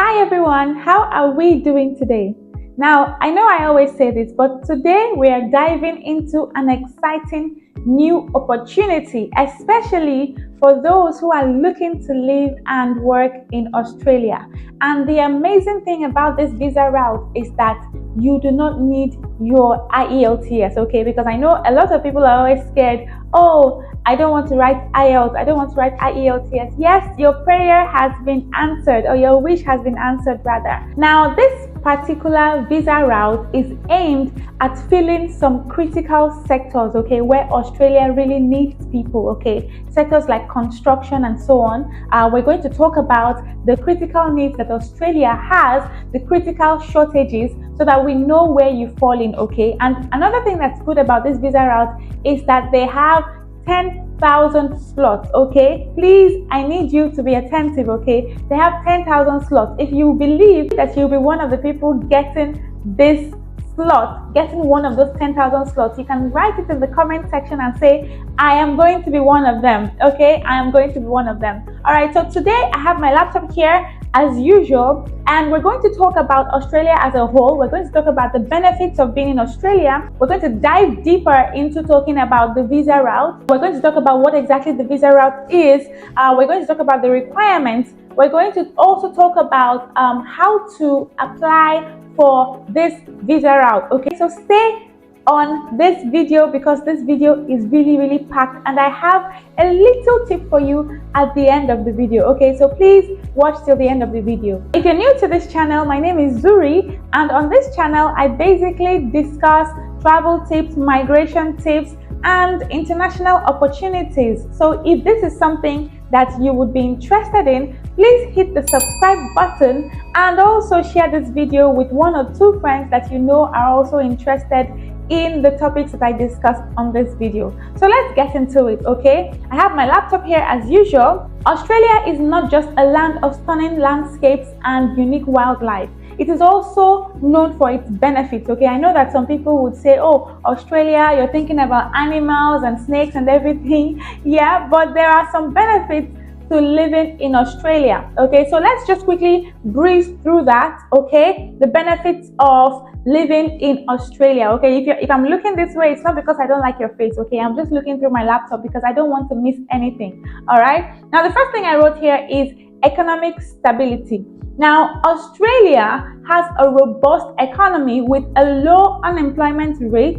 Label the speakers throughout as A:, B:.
A: Hi everyone, how are we doing today? Now, I know I always say this, but today we are diving into an exciting new opportunity, especially for those who are looking to live and work in Australia. And the amazing thing about this visa route is that you do not need your IELTS, okay? Because I know a lot of people are always scared, oh, I don't want to write IELTS, I don't want to write IELTS. Yes, your prayer has been answered, or your wish has been answered rather. Now, this particular visa route is aimed at filling some critical sectors, okay, where Australia really needs people, okay, sectors like construction and so on. We're going to talk about the critical needs that Australia has, the critical shortages, so that we know where you fall in, okay. And another thing that's good about this visa route is that they have 10,000 slots, okay? Please, I need you to be attentive, okay? They have 10,000 slots. If you believe that you'll be one of the people getting this slot, getting one of those 10,000 slots, you can write it in the comment section and say, I am going to be one of them, okay? I am going to be one of them. All right, so today I have my laptop here as usual, and we're going to talk about Australia as a whole. We're going to talk about the benefits of being in Australia. We're going to dive deeper into talking about the visa route. We're going to talk about what exactly the visa route is. We're going to talk about the requirements. We're going to also talk about how to apply for this visa route, okay? So stay on this video because this video is really packed, and I have a little tip for you at the end of the video, okay? So please watch till the end of the video. If you're new to this channel, my name is Zuri, and on this channel I basically discuss travel tips, migration tips, and international opportunities. So if this is something that you would be interested in, please hit the subscribe button and also share this video with one or two friends that you know are also interested in the topics that I discussed on this video. So let's get into it, okay? I have my laptop here as usual. Australia is not just a land of stunning landscapes and unique wildlife. It is also known for its benefits, okay? I know that some people would say, oh, Australia, you're thinking about animals and snakes and everything. Yeah, but there are some benefits to living in Australia, okay? So let's just quickly breeze through that, okay? The benefits of living in Australia, okay? If I'm looking this way, it's not because I don't like your face, okay? I'm just looking through my laptop because I don't want to miss anything, all right? Now, the first thing I wrote here is economic stability. Now, Australia has a robust economy with a low unemployment rate,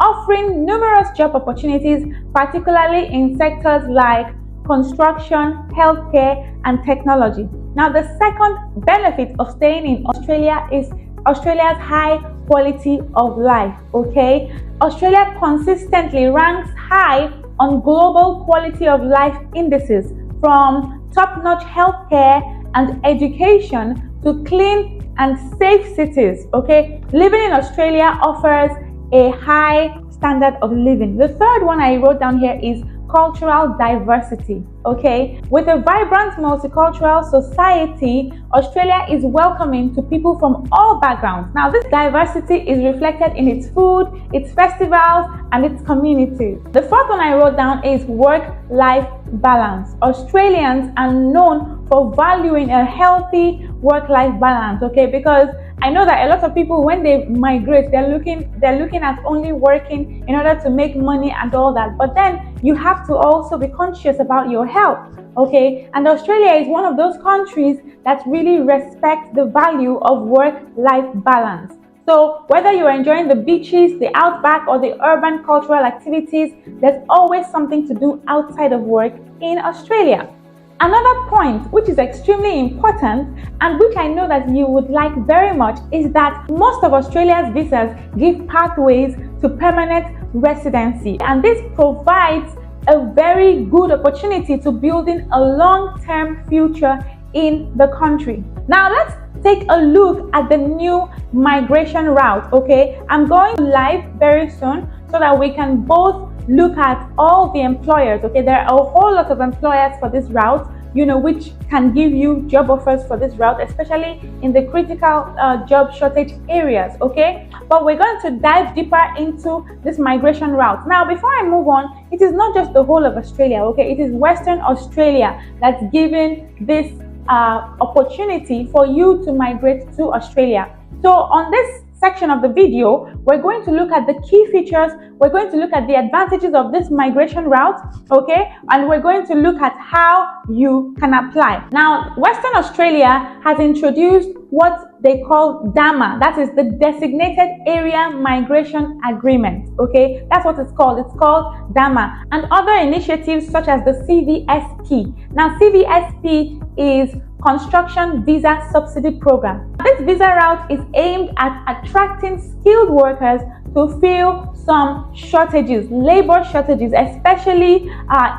A: offering numerous job opportunities, particularly in sectors like construction, healthcare, and technology. Now, the second benefit of staying in Australia is Australia's high quality of life, okay? Australia consistently ranks high on global quality of life indices, from top-notch healthcare and education to clean and safe cities, okay? Living in Australia offers a high standard of living. The third one I wrote down here is cultural diversity, okay? With a vibrant multicultural society, Australia is welcoming to people from all backgrounds. Now, this diversity is reflected in its food, its festivals, and its communities. The fourth one I wrote down is work-life balance. Australians are known for valuing a healthy work-life balance, okay? Because I know that a lot of people, when they migrate, they're looking at only working in order to make money and all that. But then you have to also be conscious about your health, okay? And Australia is one of those countries that really respects the value of work-life balance. So whether you're enjoying the beaches, the outback, or the urban cultural activities, there's always something to do outside of work in Australia. Another point which is extremely important and which I know that you would like very much is that most of Australia's visas give pathways to permanent residency, and this provides a very good opportunity to building a long-term future in the country. Now let's take a look at the new migration route, okay? I'm going live very soon so that we can both look at all the employers, okay? There are a whole lot of employers for this route, you know, which can give you job offers for this route, especially in the critical job shortage areas, okay? But we're going to dive deeper into this migration route. Now, before I move on, it is not just the whole of Australia, okay? It is Western Australia that's giving this opportunity for you to migrate to Australia. So on this section of the video, we're going to look at the key features, we're going to look at the advantages of this migration route, okay, and we're going to look at how you can apply. Now, Western Australia has introduced what they call DAMA, that is the Designated Area Migration Agreement, okay, that's what it's called DAMA, and other initiatives such as the CVSP. Now, CVSP is Construction Visa Subsidy Program. This visa route is aimed at attracting skilled workers to fill some shortages, labor shortages, especially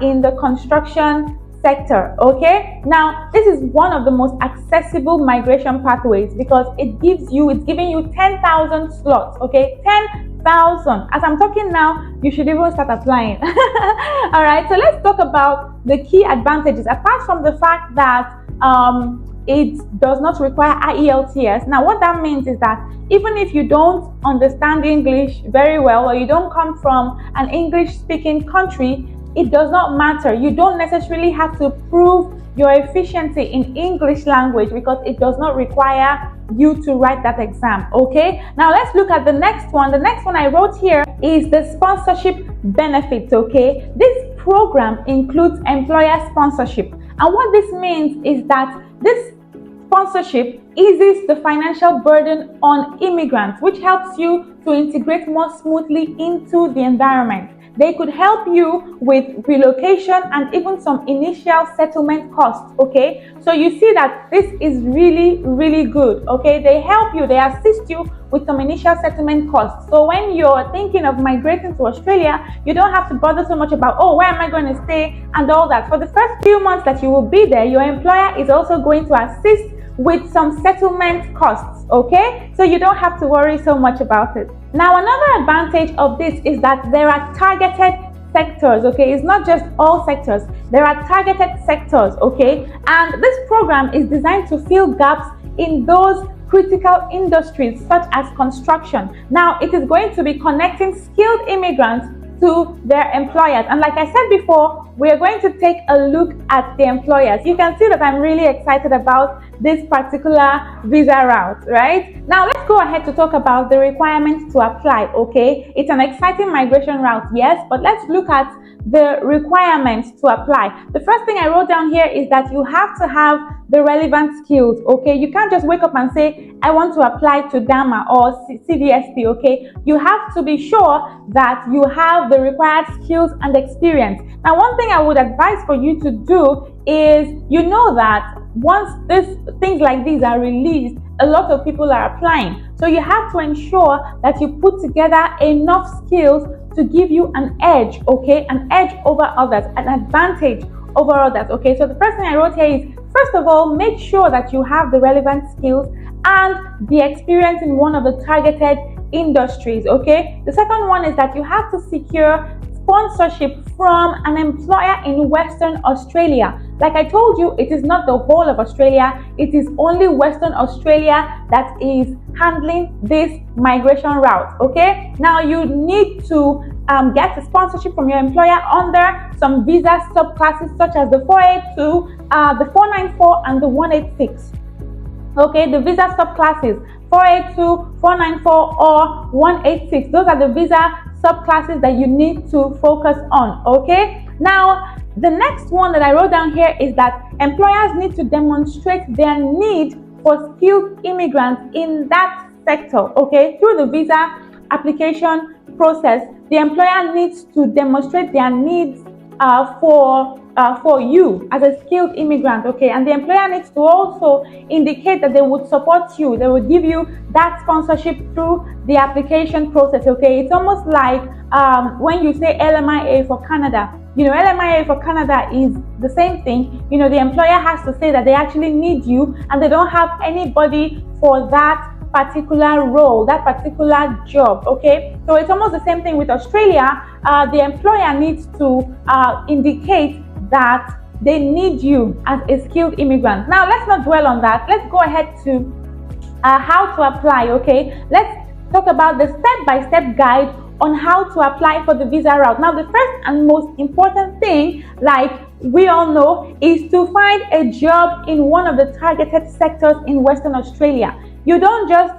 A: in the construction sector, okay? Now, this is one of the most accessible migration pathways because it's giving you 10,000 slots, okay? 10,000. As I'm talking now, you should even start applying. All right, so let's talk about the key advantages. Apart from the fact that it does not require IELTS. Now, what that means is that even if you don't understand English very well or you don't come from an English-speaking country, it does not matter. You don't necessarily have to prove your efficiency in English language because it does not require you to write that exam, okay? Now, let's look at the next one. The next one I wrote here is the sponsorship benefits, okay? This program includes employer sponsorship. And what this means is that this sponsorship eases the financial burden on immigrants, which helps you to integrate more smoothly into the environment. They could help you with relocation and even some initial settlement costs, okay? So you see that this is really, really good, okay? They help you, they assist you with some initial settlement costs. So when you're thinking of migrating to Australia, you don't have to bother so much about, oh, where am I going to stay and all that. For the first few months that you will be there, your employer is also going to assist with some settlement costs, okay? So you don't have to worry so much about it. Now, another advantage of this is that there are targeted sectors, okay? It's not just all sectors. There are targeted sectors, okay? And this program is designed to fill gaps in those critical industries such as construction. Now, it is going to be connecting skilled immigrants to their employers. And like I said before, we are going to take a look at the employers. You can see that I'm really excited about this particular visa route, right? Now, let's go ahead to talk about the requirements to apply, okay? It's an exciting migration route, yes, but let's look at the requirements to apply. The first thing I wrote down here is that you have to have the relevant skills, okay? You can't just wake up and say, I want to apply to DAMA or CVSP, okay? You have to be sure that you have the required skills and experience. Now, one thing I would advise for you to do is, you know that once things like these are released, a lot of people are applying. So you have to ensure that you put together enough skills to give you an edge, okay? An edge over others, an advantage over others, okay? So the first thing I wrote here is, first of all, make sure that you have the relevant skills and the experience in one of the targeted industries, okay? The second one is that you have to secure sponsorship from an employer in Western Australia. Like I told you, it is not the whole of Australia. It is only Western Australia that is handling this migration route, okay? Now, you need to get a sponsorship from your employer under some visa subclasses such as the 482, the 494, and the 186. Okay, the visa subclasses 482, 494, or 186. Those are the visa subclasses that you need to focus on, okay? Now, the next one that I wrote down here is that employers need to demonstrate their need for skilled immigrants in that sector, okay? Through the visa application process, the employer needs to demonstrate their needs for you as a skilled immigrant, okay? And the employer needs to also indicate that they would support you. They would give you that sponsorship through the application process, okay? It's almost like when you say LMIA for Canada. You know, LMIA for Canada is the same thing. You know, the employer has to say that they actually need you and they don't have anybody for that particular role, that particular job, okay? So it's almost the same thing with Australia. The employer needs to indicate that they need you as a skilled immigrant. Now, let's not dwell on that. Let's go ahead to how to apply, okay? Let's talk about the step-by-step guide on how to apply for the visa route. Now, the first and most important thing, like we all know, is to find a job in one of the targeted sectors in Western Australia. You don't just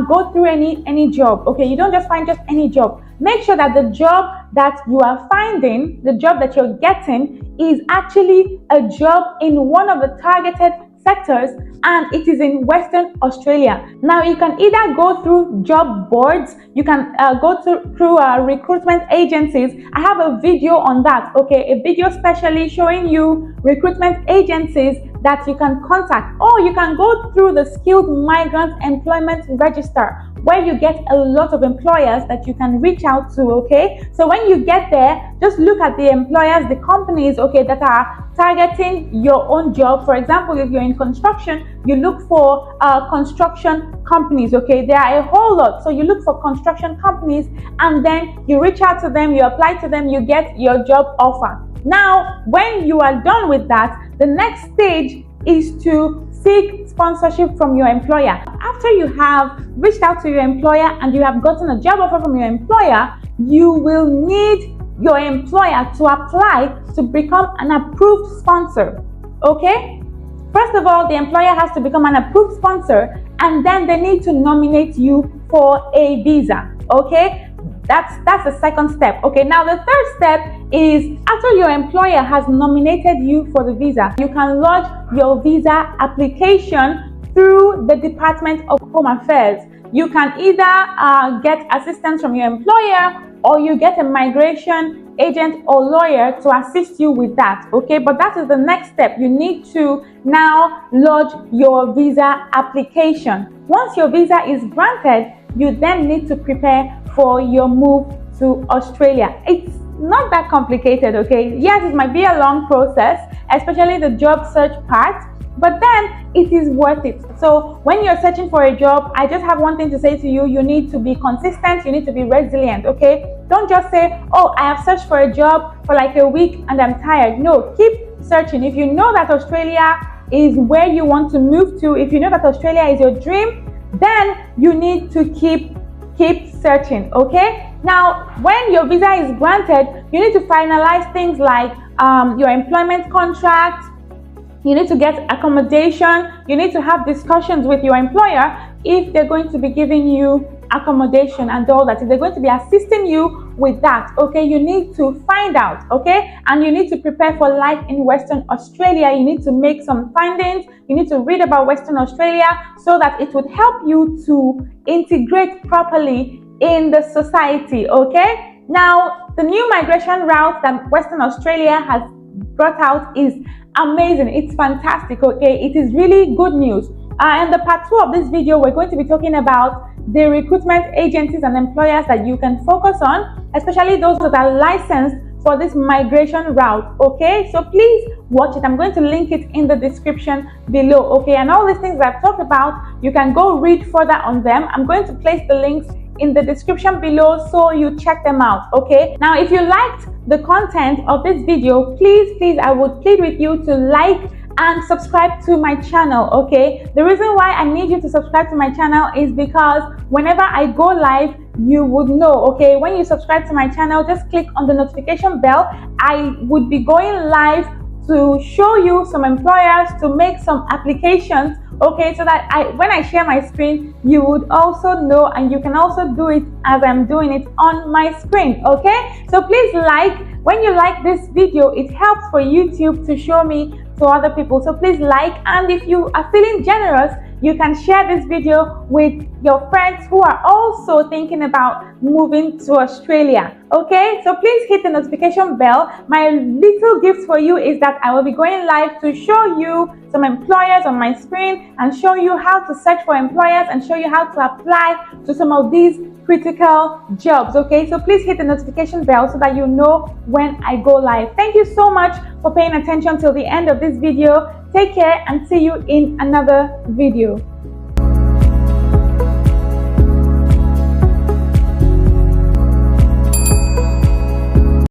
A: go through any job, okay? You don't just find just any job. Make sure that the job that you are finding, the job that you're getting, is actually a job in one of the targeted sectors, and it is in Western Australia. Now, you can either go through job boards, you can go through recruitment agencies. I have a video on that, okay? A video specially showing you recruitment agencies that you can contact, or you can go through the Skilled Migrant Employment Register, where you get a lot of employers that you can reach out to, okay? So when you get there, just look at the employers, the companies, okay, that are targeting your own job. For example, if you're in construction, you look for construction companies, okay? There are a whole lot. So you look for construction companies, and then you reach out to them, you apply to them, you get your job offer. Now, when you are done with that, the next stage is to seek sponsorship from your employer. After you have reached out to your employer and you have gotten a job offer from your employer, you will need your employer to apply to become an approved sponsor, okay? First of all, the employer has to become an approved sponsor, and then they need to nominate you for a visa, okay? That's the second step. Okay, now the third step is, after your employer has nominated you for the visa, you can lodge your visa application through the Department of Home Affairs. You can either get assistance from your employer, or you get a migration agent or lawyer to assist you with that, okay? But that is the next step. You need to now lodge your visa application. Once your visa is granted, you then need to prepare for your move to Australia. It's not that complicated, okay? Yes, it might be a long process, especially the job search part, but then it is worth it. So when you're searching for a job, I just have one thing to say to you: you need to be consistent, you need to be resilient, okay? Don't just say, oh, I have searched for a job for like a week and I'm tired. No, keep searching. If you know that Australia is where you want to move to, if you know that Australia is your dream, then you need to keep searching, okay? Now, when your visa is granted, you need to finalize things like your employment contract. You need to get accommodation. You need to have discussions with your employer if they're going to be giving you accommodation and all that. If they're going to be assisting you with that, okay, you need to find out, okay? And you need to prepare for life in Western Australia. You need to make some findings. You need to read about Western Australia so that it would help you to integrate properly in the society, okay? Now, the new migration route that Western Australia has brought out is amazing. It's fantastic, okay? It is really good news. In the part 2 of this video, we're going to be talking about the recruitment agencies and employers that you can focus on, especially those that are licensed for this migration route, okay? So please watch it. I'm going to link it in the description below, okay? And all these things that I've talked about, you can go read further on them. I'm going to place the links in the description below so you check them out, okay? Now, if you liked the content of this video, please, I would plead with you to like and subscribe to my channel, okay? The reason why I need you to subscribe to my channel is because whenever I go live, you would know, okay? When you subscribe to my channel, just click on the notification bell. I would be going live to show you some employers, to make some applications, okay, so that when I share my screen, you would also know, and you can also do it as I'm doing it on my screen, okay? So please when you like this video, it helps for YouTube to show me to other people. So please like, and if you are feeling generous, you can share this video with your friends who are also thinking about moving to Australia, okay? So please hit the notification bell. My little gift for you is that I will be going live to show you some employers on my screen and show you how to search for employers and show you how to apply to some of these critical jobs, okay? So please hit the notification bell so that you know when I go live. Thank you so much for paying attention till the end of this video. Take care and see you in another video.